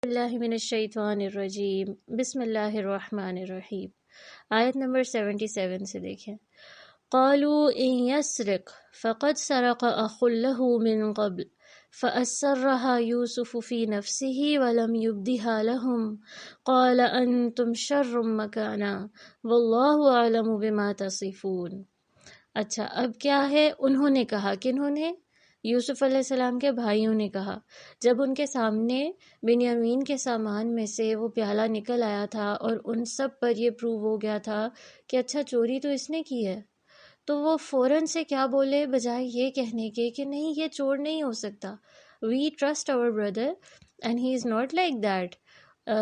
اللہ من الشیطان الرجیم بسم اللہ الرحمن الرحیم۔ آیت نمبر 77 سے دیکھیں۔ قالوا ان يسرق فقد سرق اخ له من قبل فأسرها يوسف في نفسه ولم يبدها لهم قال انتم شر مكانا والله اعلم بما تصفون۔ اچھا، اب کیا ہے؟ انہوں نے کہا، کنہوں نے؟ یوسف علیہ السلام کے بھائیوں نے کہا، جب ان کے سامنے بنیامین کے سامان میں سے وہ پیالہ نکل آیا تھا اور ان سب پر یہ پروو ہو گیا تھا کہ اچھا چوری تو اس نے کی ہے، تو وہ فوراً سے کیا بولے، بجائے یہ کہنے کے کہ نہیں یہ چور نہیں ہو سکتا، we trust our brother and he is not like that,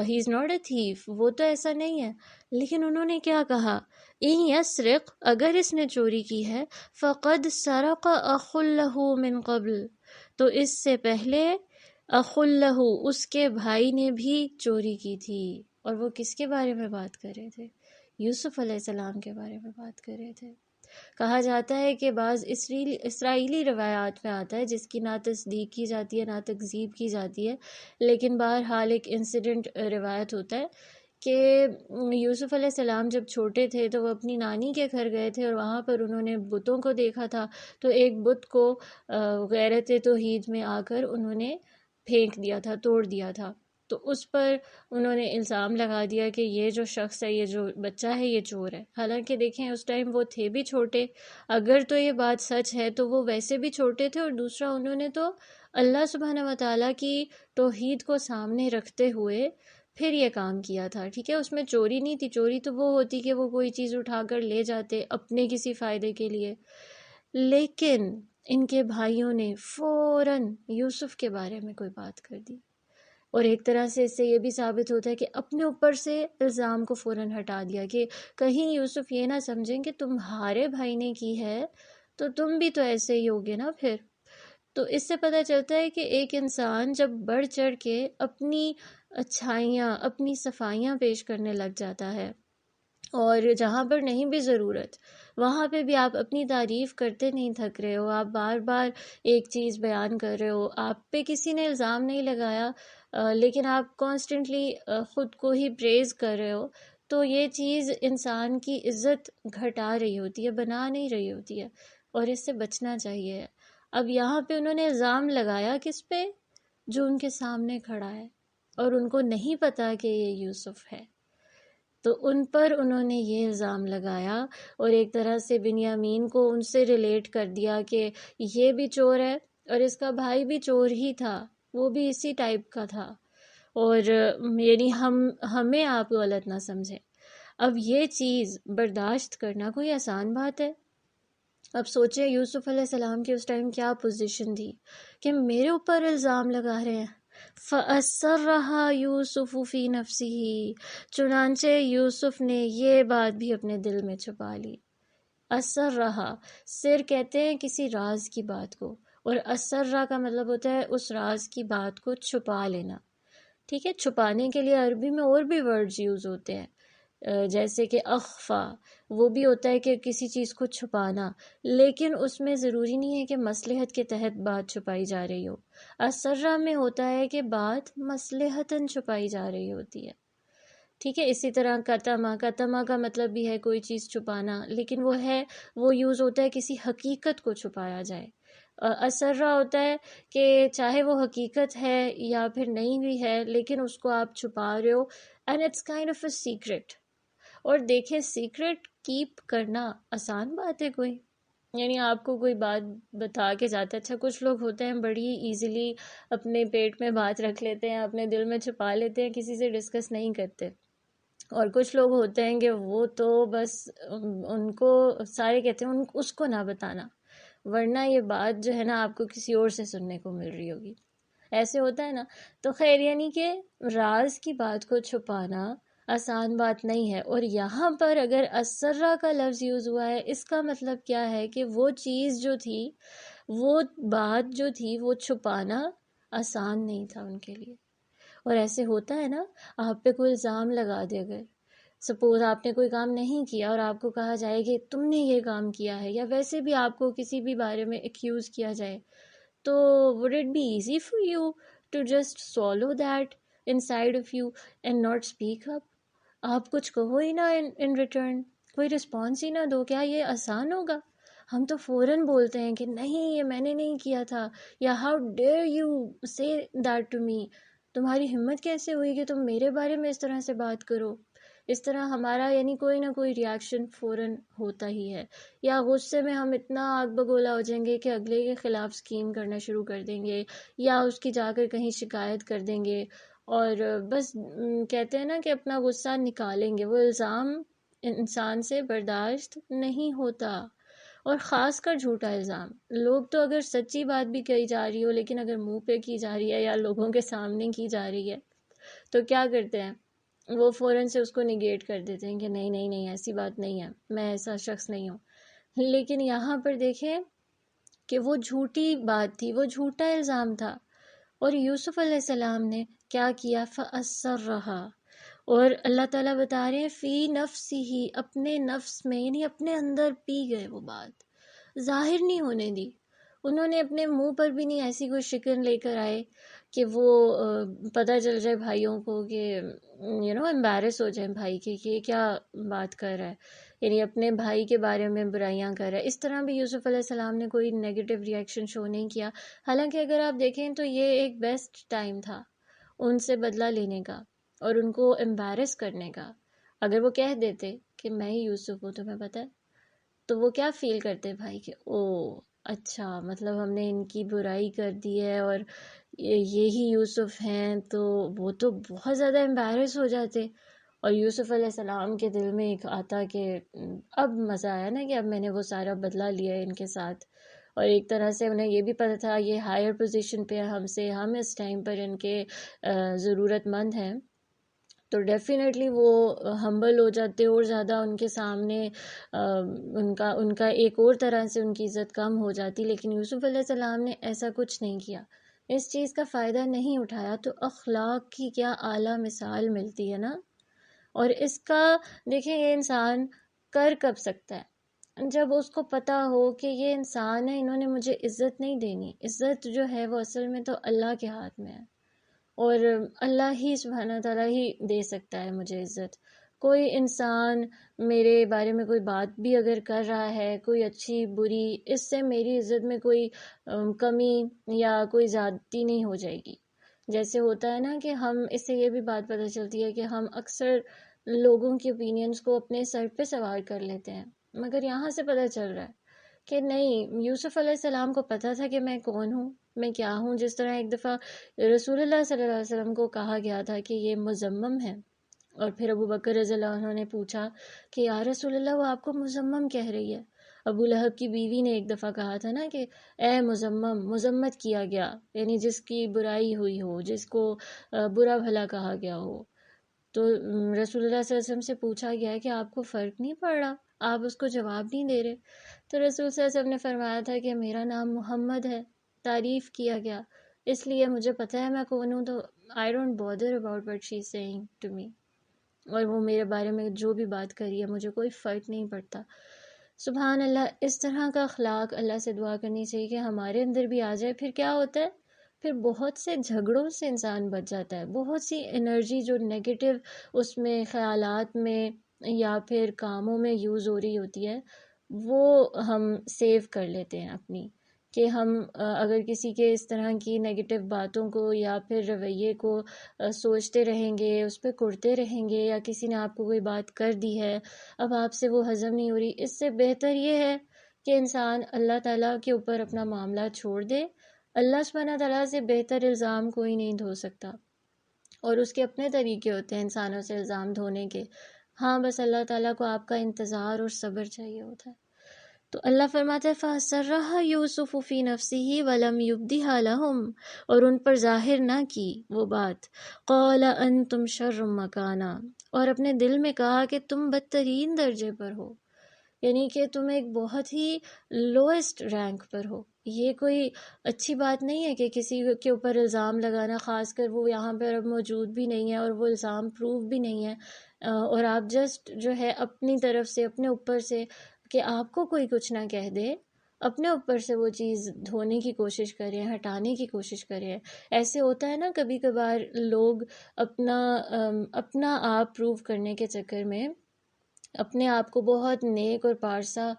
he is not a thief, وہ تو ایسا نہیں ہے۔ لیکن انہوں نے کیا کہا، ان یسرق، اگر اس نے چوری کی ہے، فقد سرق اخ له من قبل، تو اس سے پہلے اخ له، اس کے بھائی نے بھی چوری کی تھی۔ اور وہ کس کے بارے میں بات کر رہے تھے؟ یوسف علیہ السلام کے بارے میں بات کر رہے تھے۔ کہا جاتا ہے کہ بعض اسرائیلی روایات میں آتا ہے جس کی نہ تصدیق کی جاتی ہے نہ تکذیب کی جاتی ہے، لیکن بہرحال ایک انسیڈنٹ روایت ہوتا ہے کہ یوسف علیہ السلام جب چھوٹے تھے تو وہ اپنی نانی کے گھر گئے تھے اور وہاں پر انہوں نے بتوں کو دیکھا تھا، تو ایک بت کو غیرت توحید میں آ کر انہوں نے پھینک دیا تھا، توڑ دیا تھا، تو اس پر انہوں نے الزام لگا دیا کہ یہ جو شخص ہے، یہ جو بچہ ہے، یہ چور ہے۔ حالانکہ دیکھیں اس ٹائم وہ تھے بھی چھوٹے، اگر تو یہ بات سچ ہے تو وہ ویسے بھی چھوٹے تھے، اور دوسرا انہوں نے تو اللہ سبحانہ وتعالیٰ کی توحید کو سامنے رکھتے ہوئے پھر یہ کام کیا تھا، ٹھیک ہے؟ اس میں چوری نہیں تھی، چوری تو وہ ہوتی کہ وہ کوئی چیز اٹھا کر لے جاتے اپنے کسی فائدے کے لیے، لیکن ان کے بھائیوں نے فوراً یوسف کے بارے میں کوئی بات کر دی، اور ایک طرح سے اس سے یہ بھی ثابت ہوتا ہے کہ اپنے اوپر سے الزام کو فوراً ہٹا دیا کہ کہیں یوسف یہ نہ سمجھیں کہ تمہارے بھائی نے کی ہے تو تم بھی تو ایسے ہی ہوگے نا پھر۔ تو اس سے پتہ چلتا ہے کہ ایک انسان جب بڑھ چڑھ کے اپنی اچھائیاں، اپنی صفائیاں پیش کرنے لگ جاتا ہے، اور جہاں پر نہیں بھی ضرورت وہاں پہ بھی آپ اپنی تعریف کرتے نہیں تھک رہے ہو، آپ بار بار ایک چیز بیان کر رہے ہو، آپ پہ کسی نے الزام نہیں لگایا لیکن آپ کانسٹنٹلی خود کو ہی پریز کر رہے ہو، تو یہ چیز انسان کی عزت گھٹا رہی ہوتی ہے، بنا نہیں رہی ہوتی ہے، اور اس سے بچنا چاہیے۔ اب یہاں پہ انہوں نے الزام لگایا کس پہ؟ جو ان کے سامنے کھڑا ہے، اور ان کو نہیں پتا کہ یہ یوسف ہے، تو ان پر انہوں نے یہ الزام لگایا، اور ایک طرح سے بنیامین کو ان سے ریلیٹ کر دیا کہ یہ بھی چور ہے اور اس کا بھائی بھی چور ہی تھا، وہ بھی اسی ٹائپ کا تھا، اور یعنی ہمیں آپ غلط نہ سمجھیں۔ اب یہ چیز برداشت کرنا کوئی آسان بات ہے؟ اب سوچیں یوسف علیہ السلام کی اس ٹائم کیا پوزیشن تھی کہ میرے اوپر الزام لگا رہے ہیں۔ فَأَسَرَّهَا يُوسُفُ فِي نَفْسِهِ، چنانچہ یوسف نے یہ بات بھی اپنے دل میں چھپا لی۔ اسرہا، سر کہتے ہیں کسی راز کی بات کو، اور اسرہ کا مطلب ہوتا ہے اس راز کی بات کو چھپا لینا، ٹھیک ہے؟ چھپانے کے لیے عربی میں اور بھی ورڈز یوز ہوتے ہیں، جیسے کہ اخفا، وہ بھی ہوتا ہے کہ کسی چیز کو چھپانا، لیکن اس میں ضروری نہیں ہے کہ مصلحت کے تحت بات چھپائی جا رہی ہو۔ اسرہ میں ہوتا ہے کہ بات مصلحتاً چھپائی جا رہی ہوتی ہے، ٹھیک ہے؟ اسی طرح کتما کا مطلب بھی ہے کوئی چیز چھپانا، لیکن وہ یوز ہوتا ہے کسی حقیقت کو چھپایا جائے۔ اسرہ ہوتا ہے کہ چاہے وہ حقیقت ہے یا پھر نہیں بھی ہے، لیکن اس کو آپ چھپا رہے ہو، and it's kind of a secret. اور دیکھیں سیکرٹ کیپ کرنا آسان بات ہے کوئی؟ یعنی آپ کو کوئی بات بتا کے جاتا ہے، اچھا کچھ لوگ ہوتے ہیں بڑی ایزیلی اپنے پیٹ میں بات رکھ لیتے ہیں، اپنے دل میں چھپا لیتے ہیں، کسی سے ڈسکس نہیں کرتے، اور کچھ لوگ ہوتے ہیں کہ وہ تو بس ان کو سارے کہتے ہیں اس کو نہ بتانا، ورنہ یہ بات جو ہے نا آپ کو کسی اور سے سننے کو مل رہی ہوگی، ایسے ہوتا ہے نا۔ تو خیر یعنی کہ راز کی بات کو چھپانا آسان بات نہیں ہے، اور یہاں پر اگر اسرہ کا لفظ یوز ہوا ہے، اس کا مطلب کیا ہے کہ وہ چیز جو تھی، وہ بات جو تھی، وہ چھپانا آسان نہیں تھا ان کے لیے۔ اور ایسے ہوتا ہے نا، آپ پہ کوئی الزام لگا دے، اگر سپوز آپ نے کوئی کام نہیں کیا اور آپ کو کہا جائے کہ تم نے یہ کام کیا ہے، یا ویسے بھی آپ کو کسی بھی بارے میں ایکیوز کیا جائے، تو would it be easy for you to just swallow that inside of you and not speak up. آپ کچھ کہو ہی نہ ان ریٹرن، کوئی رسپانس ہی نہ دو. کیا یہ آسان ہوگا؟ ہم تو فوراً بولتے ہیں کہ نہیں یہ میں نے نہیں کیا تھا، یا ہاؤ ڈیئر یو سے دیٹ ٹو می، تمہاری ہمت کیسے ہوئی کہ تم میرے بارے میں اس طرح سے بات کرو. اس طرح ہمارا یعنی کوئی نہ کوئی ریاکشن فوراً ہوتا ہی ہے. یا غصے میں ہم اتنا آگ بگولا ہو جائیں گے کہ اگلے کے خلاف اسکیم کرنا شروع کر دیں گے، یا اس کی جا کر کہیں شکایت کر دیں گے، اور بس کہتے ہیں نا کہ اپنا غصہ نکالیں گے. وہ الزام انسان سے برداشت نہیں ہوتا، اور خاص کر جھوٹا الزام. لوگ تو اگر سچی بات بھی کہی جا رہی ہو، لیکن اگر منہ پہ کی جا رہی ہے یا لوگوں کے سامنے کی جا رہی ہے تو کیا کرتے ہیں؟ وہ فوراً سے اس کو نگیٹ کر دیتے ہیں کہ نہیں نہیں نہیں ایسی بات نہیں ہے، میں ایسا شخص نہیں ہوں. لیکن یہاں پر دیکھیں کہ وہ جھوٹی بات تھی، وہ جھوٹا الزام تھا، اور یوسف علیہ السلام نے کیا کیا؟ فَأَسَرَّهَا. اور اللہ تعالیٰ بتا رہے ہیں فی نفسہ، اپنے نفس میں، یعنی اپنے اندر پی گئے. وہ بات ظاہر نہیں ہونے دی. انہوں نے اپنے منہ پر بھی نہیں ایسی کوئی شکن لے کر آئے کہ وہ پتہ چل جائے بھائیوں کو کہ امبیرس ہو جائیں بھائی کے کہ یہ کیا بات کر رہا ہے، یعنی اپنے بھائی کے بارے میں برائیاں کر رہا ہے. اس طرح بھی یوسف علیہ السلام نے کوئی نیگیٹو ریئیکشن شو نہیں کیا. حالانکہ اگر آپ دیکھیں تو یہ ایک بیسٹ ٹائم تھا ان سے بدلہ لینے کا اور ان کو امبیرس کرنے کا. اگر وہ کہہ دیتے کہ میں ہی یوسف ہوں، تمہیں پتہ ہے، تو وہ کیا فیل کرتے بھائی کہ او اچھا مطلب ہم نے ان کی برائی کر دی ہے اور یہی یوسف ہیں. تو وہ تو بہت زیادہ امبیرس ہو جاتے، اور یوسف علیہ السلام کے دل میں ایک آتا کہ اب مزہ آیا نا کہ اب میں نے وہ سارا بدلہ لیا ہے ان کے ساتھ. اور ایک طرح سے انہیں یہ بھی پتہ تھا یہ ہائر پوزیشن پہ ہم سے، ہم اس ٹائم پر ان کے ضرورت مند ہیں، تو ڈیفینیٹلی وہ ہمبل ہو جاتے اور زیادہ ان کے سامنے ان کا ایک اور طرح سے ان کی عزت کم ہو جاتی. لیکن یوسف علیہ السلام نے ایسا کچھ نہیں کیا، اس چیز کا فائدہ نہیں اٹھایا. تو اخلاق کی کیا اعلیٰ مثال ملتی ہے نا. اور اس کا دیکھیں یہ انسان کر کب سکتا ہے؟ جب اس کو پتہ ہو کہ یہ انسان ہے، انہوں نے مجھے عزت نہیں دینی. عزت جو ہے وہ اصل میں تو اللہ کے ہاتھ میں ہے، اور اللہ ہی سبحانہ تعالیٰ ہی دے سکتا ہے مجھے عزت. کوئی انسان میرے بارے میں کوئی بات بھی اگر کر رہا ہے، کوئی اچھی بری، اس سے میری عزت میں کوئی کمی یا کوئی زیادتی نہیں ہو جائے گی. جیسے ہوتا ہے نا کہ ہم اس سے یہ بھی بات پتہ چلتی ہے کہ ہم اکثر لوگوں کی اوپینینز کو اپنے سر پہ سوار کر لیتے ہیں، مگر یہاں سے پتہ چل رہا ہے کہ نہیں، یوسف علیہ السلام کو پتہ تھا کہ میں کون ہوں، میں کیا ہوں. جس طرح ایک دفعہ رسول اللہ صلی اللہ علیہ وسلم کو کہا گیا تھا کہ یہ مذمم ہے، اور پھر ابو بکر رضی اللہ عنہ نے پوچھا کہ یا رسول اللہ وہ آپ کو مذمم کہہ رہی ہے. ابو لہب کی بیوی نے ایک دفعہ کہا تھا نا کہ اے مذمم، مذمت کیا گیا، یعنی جس کی برائی ہوئی ہو، جس کو برا بھلا کہا گیا ہو. تو رسول اللہ صلی اللہ علیہ وسلم سے پوچھا گیا ہے کہ آپ کو فرق نہیں پڑ رہا، آپ اس کو جواب نہیں دے رہے. تو رسول صلی اللہ علیہ وسلم نے فرمایا تھا کہ میرا نام محمد ہے، تعریف کیا گیا، اس لیے مجھے پتہ ہے میں کون ہوں. تو I don't bother about what she's saying to me، اور وہ میرے بارے میں جو بھی بات کری ہے مجھے کوئی فرق نہیں پڑتا. سبحان اللہ. اس طرح کا اخلاق اللہ سے دعا کرنی چاہیے کہ ہمارے اندر بھی آ جائے. پھر کیا ہوتا ہے؟ پھر بہت سے جھگڑوں سے انسان بچ جاتا ہے. بہت سی انرجی جو نیگیٹو اس میں خیالات میں یا پھر کاموں میں یوز ہو رہی ہوتی ہے، وہ ہم سیو کر لیتے ہیں اپنی، کہ ہم اگر کسی کے اس طرح کی نیگیٹو باتوں کو یا پھر رویے کو سوچتے رہیں گے، اس پہ کڑتے رہیں گے، یا کسی نے آپ کو کوئی بات کر دی ہے، اب آپ سے وہ ہضم نہیں ہو رہی، اس سے بہتر یہ ہے کہ انسان اللہ تعالیٰ کے اوپر اپنا معاملہ چھوڑ دے. اللہ سبحانہ تعالیٰ سے بہتر الزام کوئی نہیں دھو سکتا، اور اس کے اپنے طریقے ہوتے ہیں انسانوں سے الزام دھونے کے. ہاں بس اللہ تعالیٰ کو آپ کا انتظار اور صبر چاہیے ہوتا ہے. تو اللہ فرماتا ہے فَأَسَرَّهَا يُوسُفُ فِي نَفْسِهِ وَلَمْ يُبْدِهَا لَهُمْ، اور ان پر ظاہر نہ کی وہ بات. قَالَ أَنْتُمْ شَرٌّ مَكَانًا، اور اپنے دل میں کہا کہ تم بدترین درجے پر ہو، یعنی کہ تم ایک بہت ہی لوئسٹ رینک پر ہو. یہ کوئی اچھی بات نہیں ہے کہ کسی کے اوپر الزام لگانا، خاص کر وہ یہاں پر اب موجود بھی نہیں ہے اور وہ الزام پروف بھی نہیں ہے، اور آپ جسٹ جو ہے اپنی طرف سے، اپنے اوپر سے، کہ آپ کو کوئی کچھ نہ کہہ دے، اپنے اوپر سے وہ چیز دھونے کی کوشش کریں، ہٹانے کی کوشش کریں. ایسے ہوتا ہے نا کبھی کبھار لوگ اپنا آپ پروو کرنے کے چکر میں، اپنے آپ کو بہت نیک اور پارسا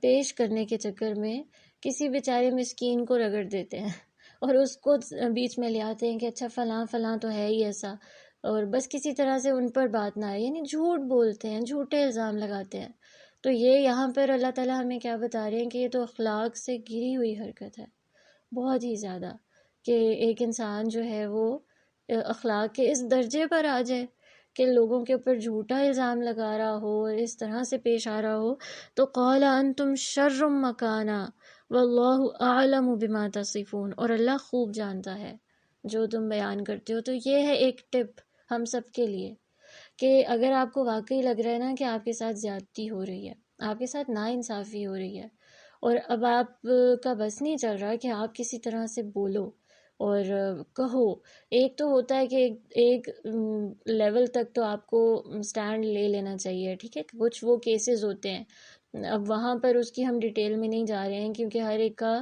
پیش کرنے کے چکر میں کسی بیچارے مسکین کو رگڑ دیتے ہیں اور اس کو بیچ میں لے آتے ہیں کہ اچھا فلاں فلاں تو ہے ہی ایسا، اور بس کسی طرح سے ان پر بات نہ آئے، یعنی جھوٹ بولتے ہیں، جھوٹے الزام لگاتے ہیں. تو یہ یہاں پر اللہ تعالیٰ ہمیں کیا بتا رہے ہیں کہ یہ تو اخلاق سے گری ہوئی حرکت ہے بہت ہی زیادہ، کہ ایک انسان جو ہے وہ اخلاق کے اس درجے پر آ جائے کہ لوگوں کے اوپر جھوٹا الزام لگا رہا ہو اور اس طرح سے پیش آ رہا ہو. تو قال انتم شر مکانا واللہ اعلم بما تصفون، اور اللہ خوب جانتا ہے جو تم بیان کرتے ہو. تو یہ ہے ایک ٹپ ہم سب کے لیے کہ اگر آپ کو واقعی لگ رہا ہے نا کہ آپ کے ساتھ زیادتی ہو رہی ہے، آپ کے ساتھ ناانصافی ہو رہی ہے، اور اب آپ کا بس نہیں چل رہا کہ آپ کسی طرح سے بولو اور کہو. ایک تو ہوتا ہے کہ ایک لیول تک تو آپ کو سٹینڈ لے لینا چاہیے، ٹھیک ہے، کچھ وہ کیسز ہوتے ہیں، اب وہاں پر اس کی ہم ڈیٹیل میں نہیں جا رہے ہیں کیونکہ ہر ایک کا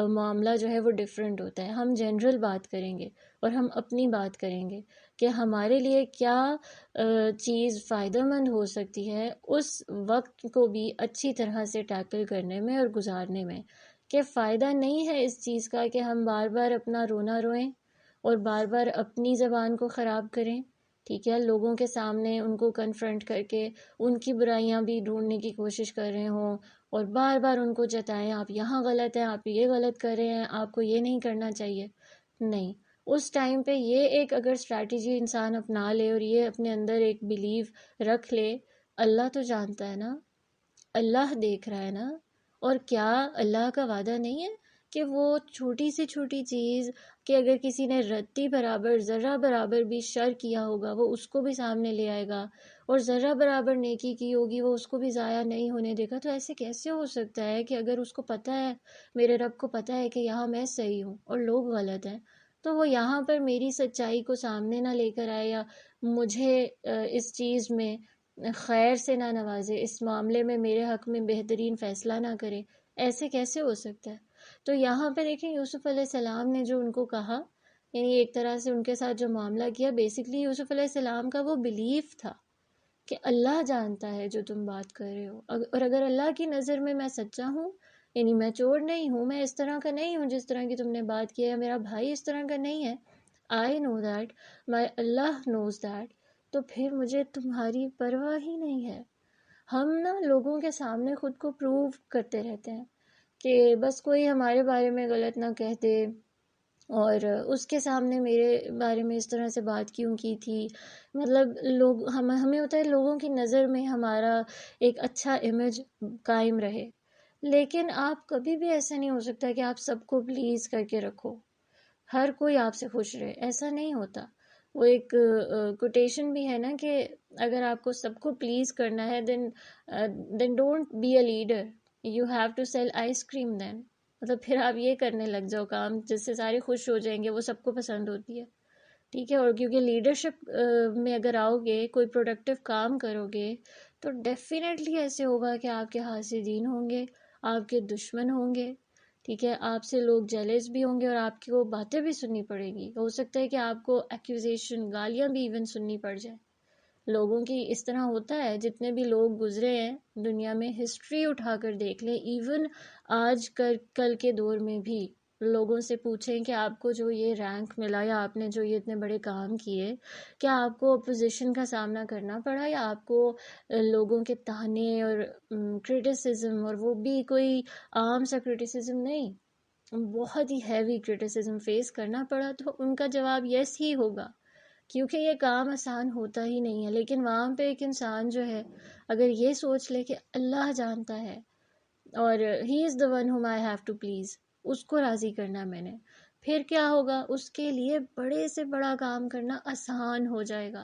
معاملہ جو ہے وہ ڈیفرنٹ ہوتا ہے. ہم جنرل بات کریں گے اور ہم اپنی بات کریں گے کہ ہمارے لیے کیا چیز فائدہ مند ہو سکتی ہے اس وقت کو بھی اچھی طرح سے ٹیکل کرنے میں اور گزارنے میں، کہ فائدہ نہیں ہے اس چیز کا کہ ہم بار بار اپنا رونا روئیں اور بار بار اپنی زبان کو خراب کریں، ٹھیک ہے، لوگوں کے سامنے ان کو کنفرنٹ کر کے ان کی برائیاں بھی ڈھونڈنے کی کوشش کر رہے ہوں اور بار بار ان کو جتائیں آپ یہاں غلط ہیں، آپ یہ غلط کر رہے ہیں، آپ کو یہ نہیں کرنا چاہیے. نہیں، اس ٹائم پہ یہ ایک اگر اسٹریٹجی انسان اپنا لے اور یہ اپنے اندر ایک بیلیو رکھ لے، اللہ تو جانتا ہے نا، اللہ دیکھ رہا ہے نا، اور کیا اللہ کا وعدہ نہیں ہے کہ وہ چھوٹی سے چھوٹی چیز کہ اگر کسی نے رتی برابر ذرہ برابر بھی شر کیا ہوگا وہ اس کو بھی سامنے لے آئے گا، اور ذرہ برابر نیکی کی ہوگی وہ اس کو بھی ضائع نہیں ہونے دے گا. تو ایسے کیسے ہو سکتا ہے کہ اگر اس کو پتہ ہے، میرے رب کو پتہ ہے کہ یہاں میں صحیح ہوں اور لوگ غلط ہیں، تو وہ یہاں پر میری سچائی کو سامنے نہ لے کر آئے یا مجھے اس چیز میں خیر سے نہ نوازے، اس معاملے میں میرے حق میں بہترین فیصلہ نہ کرے؟ ایسے کیسے ہو سکتا ہے؟ تو یہاں پہ دیکھیں یوسف علیہ السلام نے جو ان کو کہا، یعنی ایک طرح سے ان کے ساتھ جو معاملہ کیا، بیسکلی یوسف علیہ السلام کا وہ بیلیف تھا کہ اللہ جانتا ہے جو تم بات کر رہے ہو، اور اگر اللہ کی نظر میں سچا ہوں، یعنی میں چور نہیں ہوں، میں اس طرح کا نہیں ہوں جس طرح کی تم نے بات کی ہے، میرا بھائی اس طرح کا نہیں ہے، I know that, my Allah knows that، تو پھر مجھے تمہاری پرواہ ہی نہیں ہے. ہم نا لوگوں کے سامنے خود کو پروو کرتے رہتے ہیں کہ بس کوئی ہمارے بارے میں غلط نہ کہہ دے، اور اس کے سامنے میرے بارے میں اس طرح سے بات کیوں کی تھی، مطلب لوگ ہمیں ہوتا ہے لوگوں کی نظر میں ہمارا ایک اچھا امیج قائم رہے. لیکن آپ کبھی بھی ایسا نہیں ہو سکتا کہ آپ سب کو پلیز کر کے رکھو، ہر کوئی آپ سے خوش رہے، ایسا نہیں ہوتا. وہ ایک کوٹیشن بھی ہے نا کہ اگر آپ کو سب کو پلیز کرنا ہے then don't be a leader, you have to sell ice cream then. مطلب پھر آپ یہ کرنے لگ جاؤ کام جس سے سارے خوش ہو جائیں گے، وہ سب کو پسند ہوتی ہے، ٹھیک ہے. اور کیونکہ لیڈرشپ میں اگر آؤ گے، کوئی پروڈکٹیو کام کرو گے، تو ڈیفینیٹلی ایسے ہوگا کہ آپ کے حاسدین ہوں گے، آپ کے دشمن ہوں گے، ٹھیک ہے، آپ سے لوگ جیلس بھی ہوں گے اور آپ کی وہ باتیں بھی سننی پڑے گی. ہو سکتا ہے کہ آپ کو ایکوزیشن، گالیاں بھی ایون سننی پڑ جائیں لوگوں کی. اس طرح ہوتا ہے، جتنے بھی لوگ گزرے ہیں دنیا میں، ہسٹری اٹھا کر دیکھ لیں، ایون آج کل کے دور میں بھی لوگوں سے پوچھیں کہ آپ کو جو یہ رینک ملا یا آپ نے جو یہ اتنے بڑے کام کیے، کیا آپ کو اپوزیشن کا سامنا کرنا پڑا یا آپ کو لوگوں کے طعنے اور کرٹیسزم، اور وہ بھی کوئی عام سا کرٹیسزم نہیں، بہت ہی ہیوی کرٹیسزم فیس کرنا پڑا؟ تو ان کا جواب یس ہی ہوگا، کیونکہ یہ کام آسان ہوتا ہی نہیں ہے. لیکن وہاں پہ ایک انسان جو ہے اگر یہ سوچ لے کہ اللہ جانتا ہے اور he is the one whom I have to please، اس کو راضی کرنا میں نے، پھر کیا ہوگا؟ اس کے لیے بڑے سے بڑا کام کرنا آسان ہو جائے گا.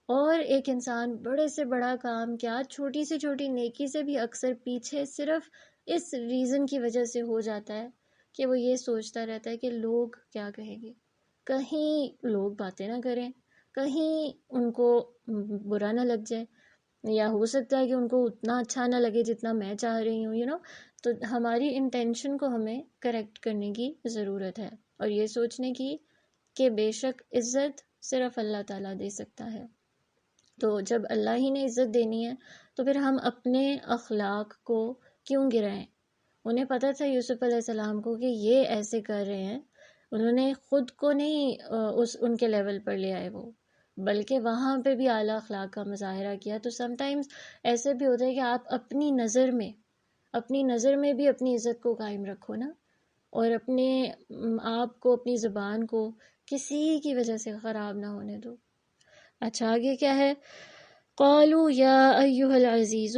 اور ایک انسان بڑے سے بڑا کام کیا، چھوٹی سے چھوٹی نیکی سے بھی اکثر پیچھے صرف اس ریزن کی وجہ سے ہو جاتا ہے کہ وہ یہ سوچتا رہتا ہے کہ لوگ کیا کہیں گے، کہیں لوگ باتیں نہ کریں، کہیں ان کو برا نہ لگ جائے، یا ہو سکتا ہے کہ ان کو اتنا اچھا نہ لگے جتنا میں چاہ رہی ہوں، تو ہماری انٹینشن کو ہمیں کریکٹ کرنے کی ضرورت ہے، اور یہ سوچنے کی کہ بے شک عزت صرف اللہ تعالیٰ دے سکتا ہے۔ تو جب اللہ ہی نے عزت دینی ہے تو پھر ہم اپنے اخلاق کو کیوں گرائیں؟ انہیں پتہ تھا یوسف علیہ السلام کو کہ یہ ایسے کر رہے ہیں، انہوں نے خود کو نہیں ان کے لیول پر لے آئے وہ، بلکہ وہاں پہ بھی اعلیٰ اخلاق کا مظاہرہ کیا۔ تو سم ٹائمز ایسے بھی ہوتا ہے کہ آپ اپنی نظر میں بھی اپنی عزت کو قائم رکھو نا، اور اپنے آپ کو، اپنی زبان کو کسی کی وجہ سے خراب نہ ہونے دو۔ اچھا آگے کیا ہے؟ قالوا یا ایھا العزیز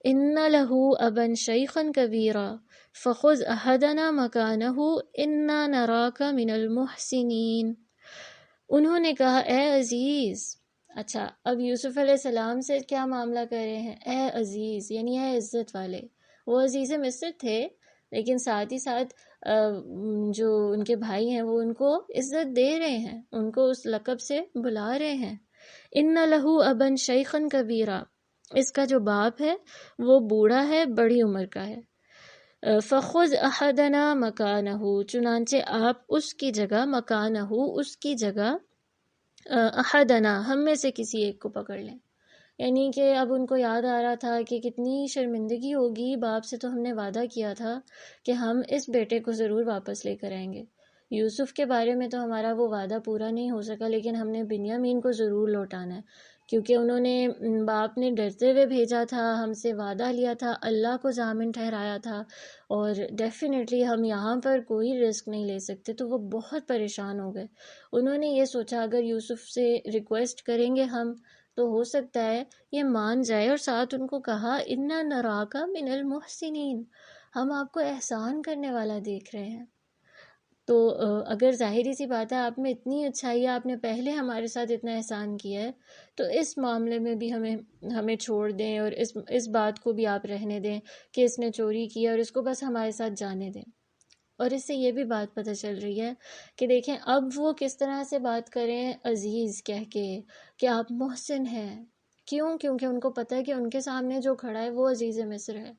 ان له ابا شیخا کبیرا فخذ احدنا مکانہ انا نراک من المحسنین۔ انہوں نے کہا اے عزیز، اچھا اب یوسف علیہ السلام سے کیا معاملہ کر رہے ہیں؟ اے عزیز یعنی اے عزت والے۔ وہ عزیز مصر تھے، لیکن ساتھ ہی ساتھ جو ان کے بھائی ہیں وہ ان کو عزت دے رہے ہیں، ان کو اس لقب سے بلا رہے ہیں۔ ان لہو ابن شیخن کبیرا، اس کا جو باپ ہے وہ بوڑھا ہے، بڑی عمر کا ہے۔ فخذ احدنا مکانہ، چنانچہ آپ اس کی جگہ، مکانہ اس کی جگہ، احدنا ہم میں سے کسی ایک کو پکڑ لیں۔ یعنی کہ اب ان کو یاد آ رہا تھا کہ کتنی شرمندگی ہوگی، باپ سے تو ہم نے وعدہ کیا تھا کہ ہم اس بیٹے کو ضرور واپس لے کر آئیں گے۔ یوسف کے بارے میں تو ہمارا وہ وعدہ پورا نہیں ہو سکا، لیکن ہم نے بنیامین کو ضرور لوٹانا ہے، کیونکہ انہوں نے، باپ نے ڈرتے ہوئے بھیجا تھا، ہم سے وعدہ لیا تھا، اللہ کو ضامن ٹھہرایا تھا، اور ڈیفینیٹلی ہم یہاں پر کوئی رسک نہیں لے سکتے۔ تو وہ بہت پریشان ہو گئے۔ انہوں نے یہ سوچا اگر یوسف سے ریکویسٹ کریں گے ہم تو ہو سکتا ہے یہ مان جائے، اور ساتھ ان کو کہا انا نراک من المحسنین، ہم آپ کو احسان کرنے والا دیکھ رہے ہیں۔ تو اگر ظاہری سی بات ہے آپ میں اتنی اچھائی ہے، آپ نے پہلے ہمارے ساتھ اتنا احسان کیا ہے، تو اس معاملے میں بھی ہمیں چھوڑ دیں، اور اس بات کو بھی آپ رہنے دیں کہ اس نے چوری کی اور اس کو بس ہمارے ساتھ جانے دیں۔ اور اس سے یہ بھی بات پتہ چل رہی ہے کہ دیکھیں اب وہ کس طرح سے بات کریں عزیز کہہ کے کہ آپ محسن ہیں۔ کیوں؟ کیونکہ ان کو پتہ ہے کہ ان کے سامنے جو کھڑا ہے وہ عزیز مصر ہے۔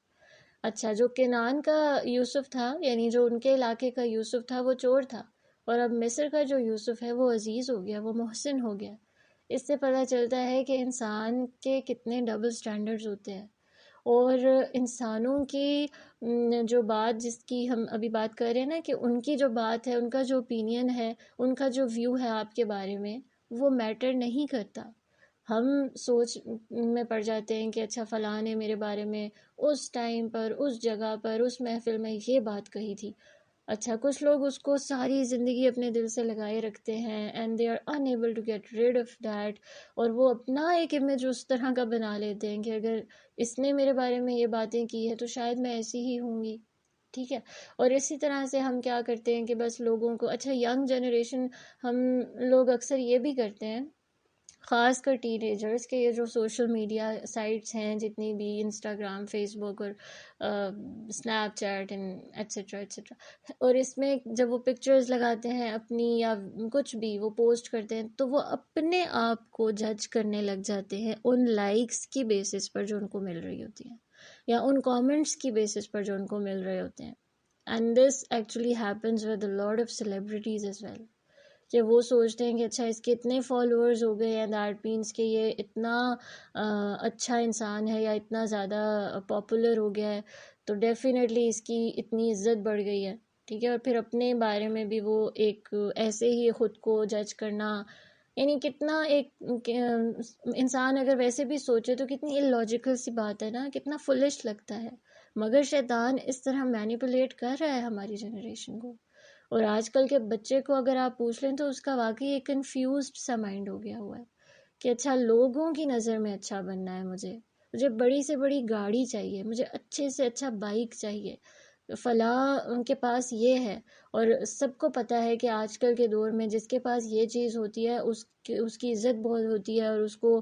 اچھا جو کنعان کا یوسف تھا، یعنی جو ان کے علاقے کا یوسف تھا، وہ چور تھا، اور اب مصر کا جو یوسف ہے وہ عزیز ہو گیا، وہ محسن ہو گیا۔ اس سے پتہ چلتا ہے کہ انسان کے کتنے ڈبل سٹینڈرڈز ہوتے ہیں، اور انسانوں کی جو بات، جس کی ہم ابھی بات کر رہے ہیں نا، کہ ان کی جو بات ہے، ان کا جو اوپینین ہے، ان کا جو ویو ہے آپ کے بارے میں، وہ میٹر نہیں کرتا۔ ہم سوچ میں پڑ جاتے ہیں کہ اچھا فلاں نے میرے بارے میں اس ٹائم پر، اس جگہ پر، اس محفل میں یہ بات کہی تھی۔ اچھا کچھ لوگ اس کو ساری زندگی اپنے دل سے لگائے رکھتے ہیں and they are unable to get rid of that، اور وہ اپنا ایک امیج اس طرح کا بنا لیتے ہیں کہ اگر اس نے میرے بارے میں یہ باتیں کی ہے تو شاید میں ایسی ہی ہوں گی، ٹھیک ہے۔ اور اسی طرح سے ہم کیا کرتے ہیں کہ بس لوگوں کو، اچھا ینگ جنریشن، ہم لوگ اکثر یہ بھی کرتے ہیں، خاص کر ٹین ایجرز، کے یہ جو سوشل میڈیا سائٹس ہیں جتنی بھی، انسٹاگرام، فیس بک اور اسنیپ چیٹ ایٹسٹرا ایٹسٹرا، اور اس میں جب وہ پکچرز لگاتے ہیں اپنی یا کچھ بھی وہ پوسٹ کرتے ہیں، تو وہ اپنے آپ کو جج کرنے لگ جاتے ہیں ان لائکس کی بیسس پر جو ان کو مل رہی ہوتی ہیں، یا ان کامنٹس کی بیسس پر جو ان کو مل رہے ہوتے ہیں۔ And this actually happens with a lot of celebrities as well, کہ وہ سوچتے ہیں کہ اچھا اس کے اتنے فالوورز ہو گئے ہیں، دیٹ مینس کہ یہ اتنا اچھا انسان ہے یا اتنا زیادہ پاپولر ہو گیا ہے، تو ڈیفینیٹلی اس کی اتنی عزت بڑھ گئی ہے، ٹھیک ہے۔ اور پھر اپنے بارے میں بھی وہ ایک ایسے ہی خود کو جج کرنا، یعنی کتنا ایک انسان اگر ویسے بھی سوچے تو کتنی illogical سی بات ہے نا، کتنا فلش لگتا ہے، مگر شیطان اس طرح مینیپولیٹ کر رہا ہے ہماری جنریشن کو۔ اور آج کل کے بچے کو اگر آپ پوچھ لیں تو اس کا واقعی ایک کنفیوزڈ سا مائنڈ ہو گیا ہوا ہے کہ اچھا لوگوں کی نظر میں اچھا بننا ہے، مجھے بڑی سے بڑی گاڑی چاہیے، مجھے اچھے سے اچھا بائک چاہیے، فلاں ان کے پاس یہ ہے۔ اور سب کو پتہ ہے کہ آج کل کے دور میں جس کے پاس یہ چیز ہوتی ہے اس کی عزت بہت ہوتی ہے، اور اس کو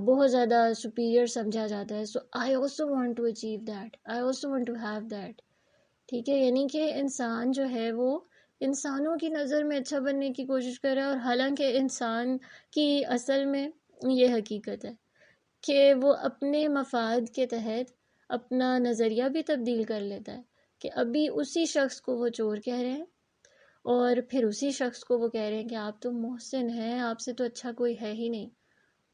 بہت زیادہ سپیریئر سمجھا جاتا ہے۔ So I also want to achieve that, I also want to have that, ٹھیک ہے۔ یعنی کہ انسان جو ہے وہ انسانوں کی نظر میں اچھا بننے کی کوشش کر رہا ہے، اور حالانکہ انسان کی اصل میں یہ حقیقت ہے کہ وہ اپنے مفاد کے تحت اپنا نظریہ بھی تبدیل کر لیتا ہے، کہ ابھی اسی شخص کو وہ چور کہہ رہے ہیں اور پھر اسی شخص کو وہ کہہ رہے ہیں کہ آپ تو محسن ہیں، آپ سے تو اچھا کوئی ہے ہی نہیں.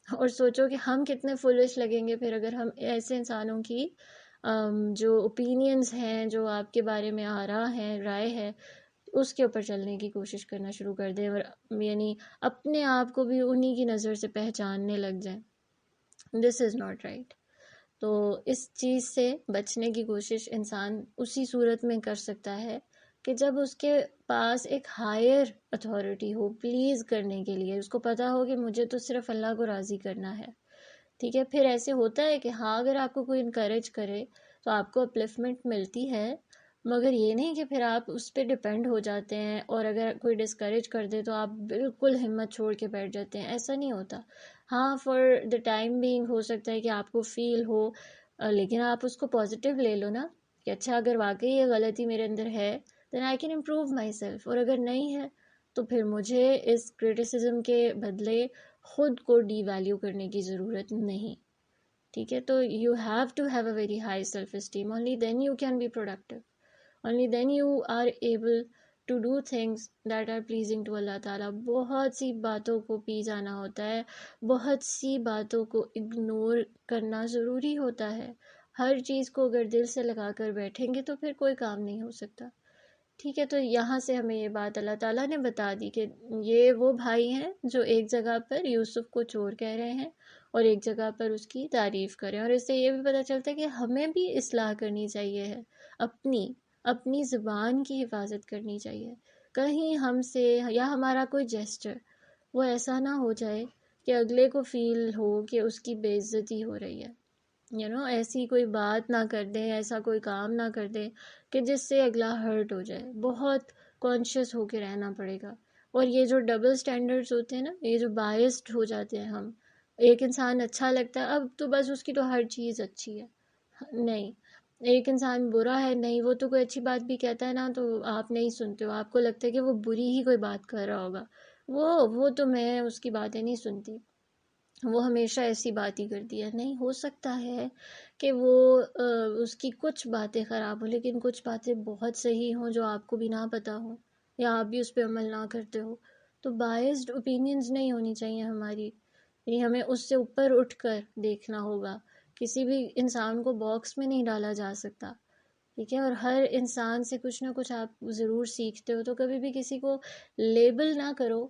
اور سوچو کہ ہم کتنے فولش لگیں گے پھر اگر ہم ایسے انسانوں کی جو اوپینینز ہیں، جو آپ کے بارے میں آراء ہیں، رائے ہے، اس کے اوپر چلنے کی کوشش کرنا شروع کر دیں اور یعنی اپنے آپ کو بھی انہی کی نظر سے پہچاننے لگ جائیں. دس از ناٹ رائٹ. تو اس چیز سے بچنے کی کوشش انسان اسی صورت میں کر سکتا ہے کہ جب اس کے پاس ایک ہائر اتھارٹی ہو پلیز کرنے کے لیے، اس کو پتہ ہو کہ مجھے تو صرف اللہ کو راضی کرنا ہے. ٹھیک ہے، پھر ایسے ہوتا ہے کہ ہاں اگر آپ کو کوئی انکریج کرے تو آپ کو اپلفمنٹ ملتی ہے، مگر یہ نہیں کہ پھر آپ اس پہ ڈپینڈ ہو جاتے ہیں اور اگر کوئی ڈسکریج کر دے تو آپ بالکل ہمت چھوڑ کے بیٹھ جاتے ہیں. ایسا نہیں ہوتا. ہاں فار دا ٹائم بینگ ہو سکتا ہے کہ آپ کو فیل ہو، لیکن آپ اس کو پازیٹیو لے لو نا کہ اچھا اگر واقعی یہ غلطی میرے اندر ہے then I can improve myself, اور اگر نہیں ہے تو پھر مجھے اس کرٹیسزم کے بدلے خود کو ڈی ویلیو کرنے کی ضرورت نہیں. ٹھیک ہے، تو you have to have a very high self esteem, only then you can be productive, only then you are able to do things that are pleasing to اللہ تعالیٰ. بہت سی باتوں کو پی جانا ہوتا ہے، بہت سی باتوں کو اگنور کرنا ضروری ہوتا ہے. ہر چیز کو اگر دل سے لگا کر بیٹھیں گے تو پھر کوئی کام نہیں ہو سکتا. ٹھیک ہے، تو یہاں سے ہمیں یہ بات اللہ تعالیٰ نے بتا دی کہ یہ وہ بھائی ہیں جو ایک جگہ پر یوسف کو چور کہہ رہے ہیں اور ایک جگہ پر اس کی تعریف کریں. اور اس سے یہ بھی پتہ چلتا ہے کہ ہمیں بھی اصلاح کرنی چاہیے ہے، اپنی زبان کی حفاظت کرنی چاہیے. کہیں ہم سے یا ہمارا کوئی جیسچر وہ ایسا نہ ہو جائے کہ اگلے کو فیل ہو کہ اس کی بے عزتی ہو رہی ہے. ایسی کوئی بات نہ کر دیں، ایسا کوئی کام نہ کر دیں کہ جس سے اگلا ہرٹ ہو جائے. بہت کانشیس ہو کے رہنا پڑے گا. اور یہ جو ڈبل سٹینڈرڈز ہوتے ہیں نا، یہ جو بائسڈ ہو جاتے ہیں ہم، ایک انسان اچھا لگتا ہے اب تو بس اس کی تو ہر چیز اچھی ہے. نہیں، ایک انسان برا ہے، نہیں وہ تو کوئی اچھی بات بھی کہتا ہے نا تو آپ نہیں سنتے ہو، آپ کو لگتا ہے کہ وہ بری ہی کوئی بات کر رہا ہوگا. وہ تو میں اس کی باتیں نہیں سنتی، وہ ہمیشہ ایسی بات ہی کرتی ہے. نہیں، ہو سکتا ہے کہ وہ اس کی کچھ باتیں خراب ہوں لیکن کچھ باتیں بہت صحیح ہوں جو آپ کو بھی نہ پتہ ہوں یا آپ بھی اس پہ عمل نہ کرتے ہو. تو بائسڈ اوپینینز نہیں ہونی چاہیے ہماری، یعنی ہمیں اس سے اوپر اٹھ کر دیکھنا ہوگا. کسی بھی انسان کو باکس میں نہیں ڈالا جا سکتا. ٹھیک ہے، اور ہر انسان سے کچھ نہ کچھ آپ ضرور سیکھتے ہو، تو کبھی بھی کسی کو لیبل نہ کرو.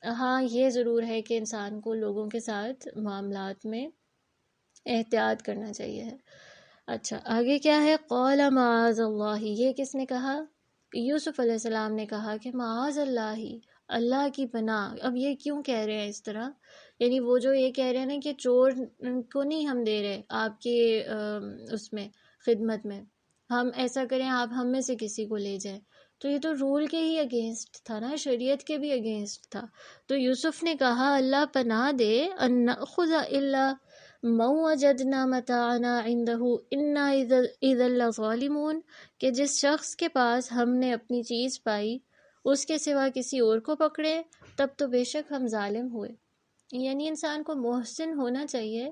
ہاں یہ ضرور ہے کہ انسان کو لوگوں کے ساتھ معاملات میں احتیاط کرنا چاہیے ہے. اچھا آگے کیا ہے؟ قال معاذ اللہ، یہ کس نے کہا؟ یوسف علیہ السلام نے کہا کہ معاذ اللہ، اللہ کی پناہ. اب یہ کیوں کہہ رہے ہیں اس طرح؟ یعنی وہ جو یہ کہہ رہے ہیں نا کہ چور کو نہیں ہم دے رہے آپ کے اس میں خدمت میں، ہم ایسا کریں آپ ہم میں سے کسی کو لے جائیں، تو یہ تو رول کے ہی اگینسٹ تھا نا، شریعت کے بھی اگینسٹ تھا. تو یوسف نے کہا اللہ پناہ دے، ان نأخذ الا ما وجدنا متاعنا عنده انا اذا لظالمون، کہ جس شخص کے پاس ہم نے اپنی چیز پائی اس کے سوا کسی اور کو پکڑے تب تو بے شک ہم ظالم ہوئے. یعنی انسان کو محسن ہونا چاہیے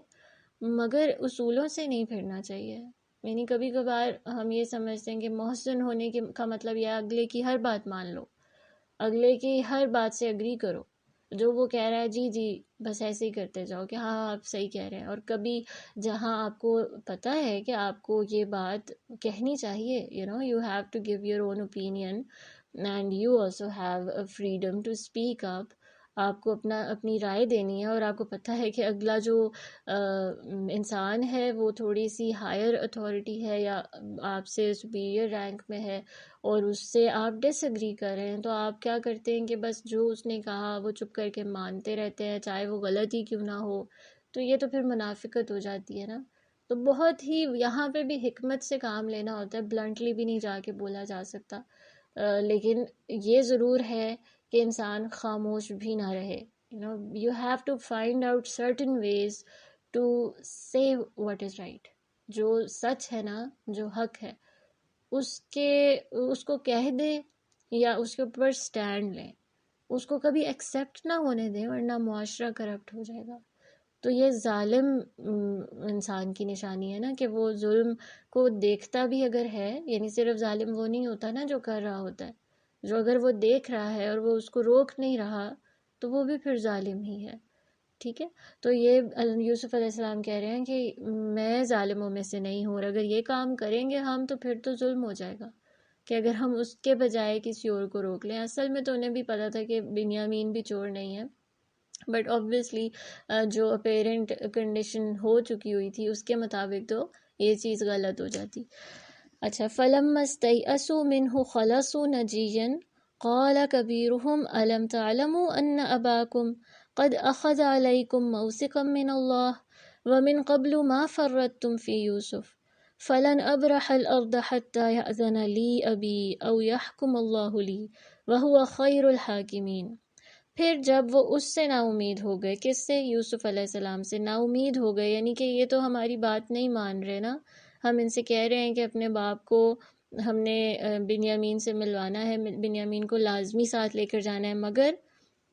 مگر اصولوں سے نہیں پھرنا چاہیے. یعنی کبھی کبھار ہم یہ سمجھتے ہیں کہ محسن ہونے کا مطلب یہ اگلے کی ہر بات مان لو، اگلے کی ہر بات سے اگری کرو، جو وہ کہہ رہا ہے جی جی بس ایسے ہی کرتے جاؤ کہ ہاں آپ صحیح کہہ رہے ہیں. اور کبھی جہاں آپ کو پتہ ہے کہ آپ کو یہ بات کہنی چاہیے، you have to give your own opinion and you also have freedom to speak up. آپ کو اپنی رائے دینی ہے اور آپ کو پتہ ہے کہ اگلا جو انسان ہے وہ تھوڑی سی ہائر اتھارٹی ہے یا آپ سے سپیریئر رینک میں ہے اور اس سے آپ ڈس ایگری کر رہے ہیں، تو آپ کیا کرتے ہیں کہ بس جو اس نے کہا وہ چپ کر کے مانتے رہتے ہیں چاہے وہ غلط ہی کیوں نہ ہو. تو یہ تو پھر منافقت ہو جاتی ہے نا. تو بہت ہی یہاں پہ بھی حکمت سے کام لینا ہوتا ہے، بلنٹلی بھی نہیں جا کے بولا جا سکتا. لیکن یہ ضرور ہے کہ انسان خاموش بھی نہ رہے. you have to find out certain ways to say what is right. جو سچ ہے نا، جو حق ہے اس کو کہہ دے یا اس کے اوپر سٹینڈ لیں، اس کو کبھی ایکسیپٹ نہ ہونے دیں ورنہ معاشرہ کرپٹ ہو جائے گا. تو یہ ظالم انسان کی نشانی ہے نا، کہ وہ ظلم کو دیکھتا بھی اگر ہے، یعنی صرف ظالم وہ نہیں ہوتا نا جو کر رہا ہوتا ہے، جو اگر وہ دیکھ رہا ہے اور وہ اس کو روک نہیں رہا تو وہ بھی پھر ظالم ہی ہے. ٹھیک ہے، تو یہ یوسف علیہ السلام کہہ رہے ہیں کہ میں ظالموں میں سے نہیں ہوں، اور اگر یہ کام کریں گے ہم تو پھر تو ظلم ہو جائے گا کہ اگر ہم اس کے بجائے کسی اور کو روک لیں. اصل میں تو انہیں بھی پتا تھا کہ بنیامین بھی چور نہیں ہے، بٹ آبویسلی جو اپیرنٹ کنڈیشن ہو چکی ہوئی تھی اس کے مطابق تو یہ چیز غلط ہو جاتی. اچھا، فَلَمَّا اسْتَيْأَسُوا مِنْهُ خَلَصُوا نَجِيًّا قَالَ كَبِيرُهُمْ أَلَمْ تَعْلَمُوا أَنَّ أَبَاكُمْ قَدْ أَخَذَ عَلَيْكُمْ مَوْثِقًا مِّنَ اللَّهِ وَمِنْ قَبْلُ مَا فَرَّطْتُمْ فِي يُوسُفَ فَلَنْ أَبْرَحَ الْأَرْضَ حَتَّى يَأْذَنَ لِي أَبِي أَوْ يَحْكُمَ اللَّهُ لِي وَهُوَ خَيْرُ الْحَاكِمِينَ. پھر جب وہ اس سے نا امید ہو گئے، کس سے؟ یوسف علیہ السلام سے نا امید ہو گئے، یعنی کہ یہ تو ہماری بات نہیں مان رہے نا، ہم ان سے کہہ رہے ہیں کہ اپنے باپ کو ہم نے بنیامین سے ملوانا ہے، بنیامین کو لازمی ساتھ لے کر جانا ہے، مگر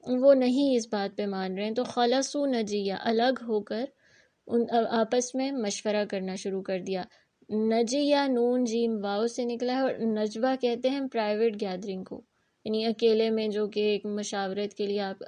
وہ نہیں اس بات پہ مان رہے ہیں. تو خلصوا نجیہ، الگ ہو کر ان آپس میں مشورہ کرنا شروع کر دیا. نجیہ نون جیم واو سے نکلا ہے، اور نجوہ کہتے ہیں پرائیویٹ گیدرنگ کو، یعنی اکیلے میں جو کہ ایک مشاورت کے لیے آپ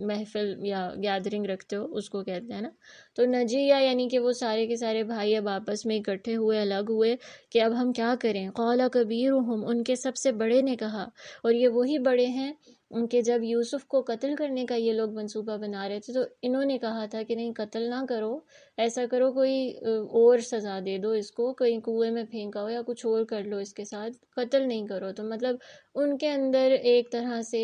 محفل یا گیدرنگ رکھتے ہو اس کو کہتے ہیں نا. تو نجیہ یعنی کہ وہ سارے کے سارے بھائی اب آپس میں اکٹھے ہوئے، الگ ہوئے کہ اب ہم کیا کریں. قال کبیرہم، ان کے سب سے بڑے نے کہا، اور یہ وہی بڑے ہیں ان کے جب یوسف کو قتل کرنے کا یہ لوگ منصوبہ بنا رہے تھے تو انہوں نے کہا تھا کہ نہیں، قتل نہ کرو، ایسا کرو کوئی اور سزا دے دو اس کو، کہیں کنویں میں پھینکا ہو یا کچھ اور کر لو اس کے ساتھ، قتل نہیں کرو. تو مطلب ان کے اندر ایک طرح سے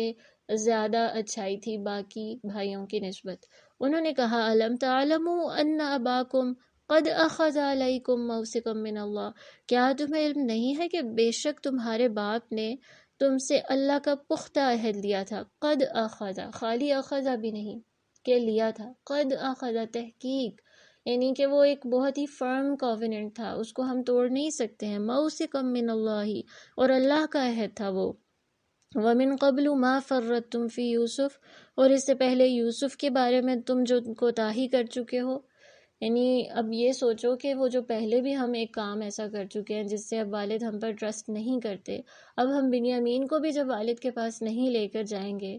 زیادہ اچھائی تھی باقی بھائیوں کی نسبت. انہوں نے کہا الم تعلموا ان اباکم قد اخذ علیکم موثقا من اللہ، کیا تمہیں علم نہیں ہے کہ بے شک تمہارے باپ نے تم سے اللہ کا پختہ عہد لیا تھا. قد اخذ، خالی اخذ بھی نہیں کہ لیا تھا، قد اخذ تحقیق، یعنی کہ وہ ایک بہت ہی فرم کووننٹ تھا، اس کو ہم توڑ نہیں سکتے ہیں. موثقا من اللہ، اور اللہ کا عہد تھا وہ. وَمِن قَبْلُ مَا فَرَّطْتُمْ فِي یوسف، اور اس سے پہلے یوسف کے بارے میں تم جو کوتاہی کر چکے ہو. یعنی اب یہ سوچو کہ وہ جو پہلے بھی ہم ایک کام ایسا کر چکے ہیں جس سے اب والد ہم پر ٹرسٹ نہیں کرتے، اب ہم بنیامین کو بھی جب والد کے پاس نہیں لے کر جائیں گے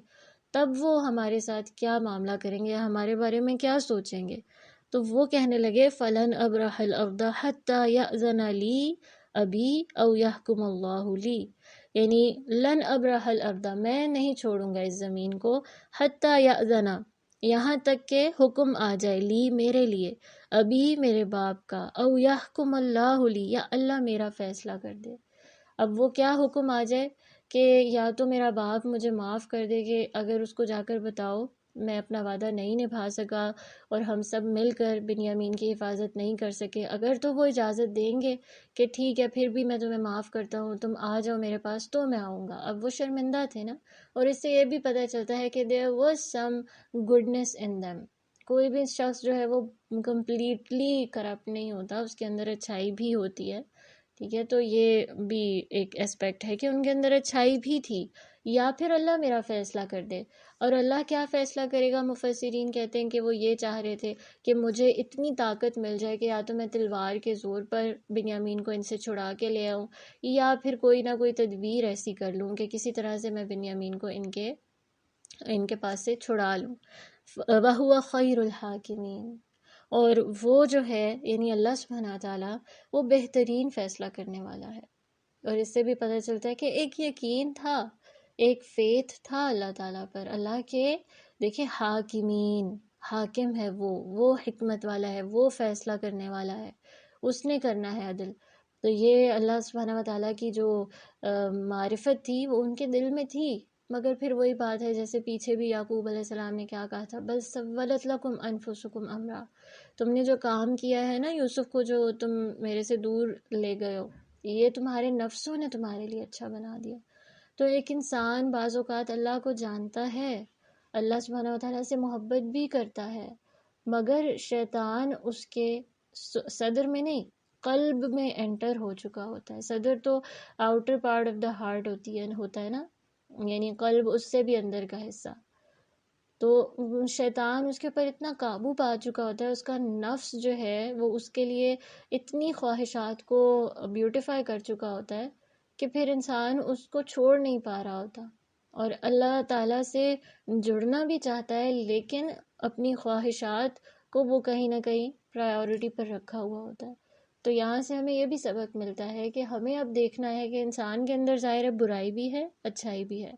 تب وہ ہمارے ساتھ کیا معاملہ کریں گے، ہمارے بارے میں کیا سوچیں گے. تو وہ کہنے لگے فَلَنْ أَبْرَحَ الْأَرْضَ حَتَّى يَأْذَنَ لِي أَبِي أَوْ يَحْكُمَ اللَّهُ لِي، یعنی لن ابرح الارض، میں نہیں چھوڑوں گا اس زمین کو، حتی یأذن، یہاں تک کہ حکم آ جائے، لی میرے لیے، ابھی میرے باپ کا، او یحکم اللہ لی، یا اللہ میرا فیصلہ کر دے. اب وہ کیا حکم آ جائے کہ یا تو میرا باپ مجھے معاف کر دے کہ اگر اس کو جا کر بتاؤ میں اپنا وعدہ نہیں نبھا سکا اور ہم سب مل کر بنیامین کی حفاظت نہیں کر سکے، اگر تو وہ اجازت دیں گے کہ ٹھیک ہے پھر بھی میں تمہیں معاف کرتا ہوں، تم آ جاؤ میرے پاس تو میں آؤں گا. اب وہ شرمندہ تھے نا، اور اس سے یہ بھی پتہ چلتا ہے کہ there was some goodness in them. کوئی بھی شخص جو ہے وہ کمپلیٹلی کرپٹ نہیں ہوتا، اس کے اندر اچھائی بھی ہوتی ہے. ٹھیک ہے، تو یہ بھی ایک اسپیکٹ ہے کہ ان کے اندر اچھائی بھی تھی. یا پھر اللہ میرا فیصلہ کر دے. اور اللہ کیا فیصلہ کرے گا؟ مفسرین کہتے ہیں کہ وہ یہ چاہ رہے تھے کہ مجھے اتنی طاقت مل جائے کہ یا تو میں تلوار کے زور پر بنیامین کو ان سے چھڑا کے لے آؤں، یا پھر کوئی نہ کوئی تدبیر ایسی کر لوں کہ کسی طرح سے میں بنیامین کو ان کے پاس سے چھڑا لوں. وَهُوَ خَيْرُ الْحَاكِمِينَ، اور وہ جو ہے یعنی اللہ سبحانہ تعالیٰ وہ بہترین فیصلہ کرنے والا ہے. اور اس سے بھی پتہ چلتا ہے کہ ایک یقین تھا، ایک فیتھ تھا اللہ تعالیٰ پر، اللہ کے دیکھیں حاکمین، حاکم ہے وہ حکمت والا ہے، وہ فیصلہ کرنے والا ہے، اس نے کرنا ہے عدل. تو یہ اللہ سبحانہ وتعالیٰ کی جو معرفت تھی وہ ان کے دل میں تھی. مگر پھر وہی بات ہے جیسے پیچھے بھی یعقوب علیہ السلام نے کیا کہا تھا، بل سولت لکم انفسکم امرا، تم نے جو کام کیا ہے نا یوسف کو، جو تم میرے سے دور لے گئے ہو، یہ تمہارے نفسوں نے تمہارے لیے اچھا بنا دیا. تو ایک انسان بعض اوقات اللہ کو جانتا ہے، اللہ سبحانہ وتعالیٰ سے محبت بھی کرتا ہے، مگر شیطان اس کے صدر میں نہیں، قلب میں انٹر ہو چکا ہوتا ہے. صدر تو outer part of the heart ہوتا ہے نا، یعنی قلب اس سے بھی اندر کا حصہ. تو شیطان اس کے اوپر اتنا قابو پا چکا ہوتا ہے، اس کا نفس جو ہے وہ اس کے لیے اتنی خواہشات کو بیوٹیفائی کر چکا ہوتا ہے کہ پھر انسان اس کو چھوڑ نہیں پا رہا ہوتا، اور اللہ تعالیٰ سے جڑنا بھی چاہتا ہے لیکن اپنی خواہشات کو وہ کہیں نہ کہیں پرائیورٹی پر رکھا ہوا ہوتا ہے۔ تو یہاں سے ہمیں یہ بھی سبق ملتا ہے کہ ہمیں اب دیکھنا ہے کہ انسان کے اندر ظاہر ہے برائی بھی ہے، اچھائی بھی ہے،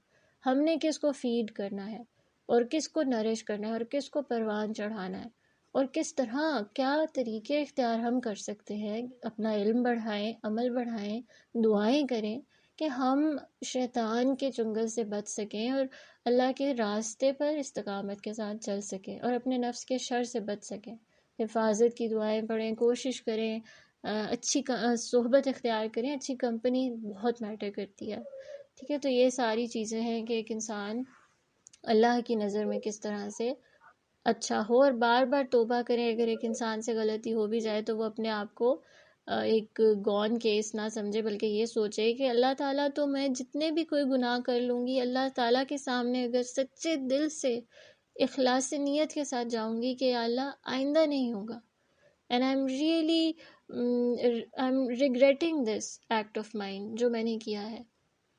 ہم نے کس کو فیڈ کرنا ہے اور کس کو نرش کرنا ہے اور کس کو پروان چڑھانا ہے، اور کس طرح کیا طریقے اختیار ہم کر سکتے ہیں، اپنا علم بڑھائیں، عمل بڑھائیں، دعائیں کریں کہ ہم شیطان کے چنگل سے بچ سکیں اور اللہ کے راستے پر استقامت کے ساتھ چل سکیں اور اپنے نفس کے شر سے بچ سکیں۔ حفاظت کی دعائیں پڑھیں، کوشش کریں، اچھی صحبت اختیار کریں، اچھی کمپنی بہت میٹر کرتی ہے، ٹھیک ہے۔ تو یہ ساری چیزیں ہیں کہ ایک انسان اللہ کی نظر میں کس طرح سے اچھا ہو، اور بار بار توبہ کریں۔ اگر ایک انسان سے غلطی ہو بھی جائے تو وہ اپنے آپ کو ایک گون کیس نہ سمجھے، بلکہ یہ سوچے کہ اللہ تعالیٰ تو میں جتنے بھی کوئی گناہ کر لوں گی، اللہ تعالیٰ کے سامنے اگر سچے دل سے اخلاص نیت کے ساتھ جاؤں گی کہ یا اللہ آئندہ نہیں ہوگا، and I am really I am regretting this act of mine جو میں نے کیا ہے،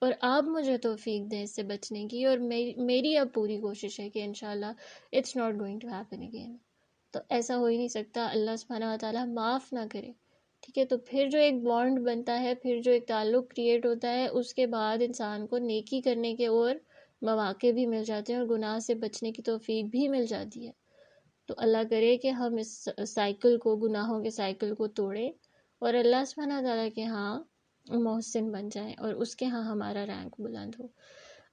اور آپ مجھے توفیق دیں اس سے بچنے کی، اور میری اب پوری کوشش ہے کہ انشاءاللہ it's not going to happen again. تو ایسا ہو ہی نہیں سکتا، اللہ سبحانہ وتعالیٰ معاف نہ کرے، ٹھیک ہے۔ تو پھر جو ایک بانڈ بنتا ہے، پھر جو ایک تعلق کریٹ ہوتا ہے، اس کے بعد انسان کو نیکی کرنے کے اور مواقع بھی مل جاتے ہیں اور گناہ سے بچنے کی توفیق بھی مل جاتی ہے۔ تو اللہ کرے کہ ہم اس سائیکل کو، گناہوں کے سائیکل کو توڑیں اور اللہ سبحانہ تعالیٰ کے ہاں محسن بن جائیں اور اس کے ہاں ہمارا رینک بلند ہو،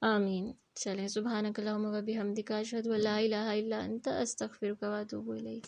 آمین۔ چلیں، سبحانک اللہم و بحمدک، اشہد ان لا الہ الا انت، استغفرک و اتوب الیک۔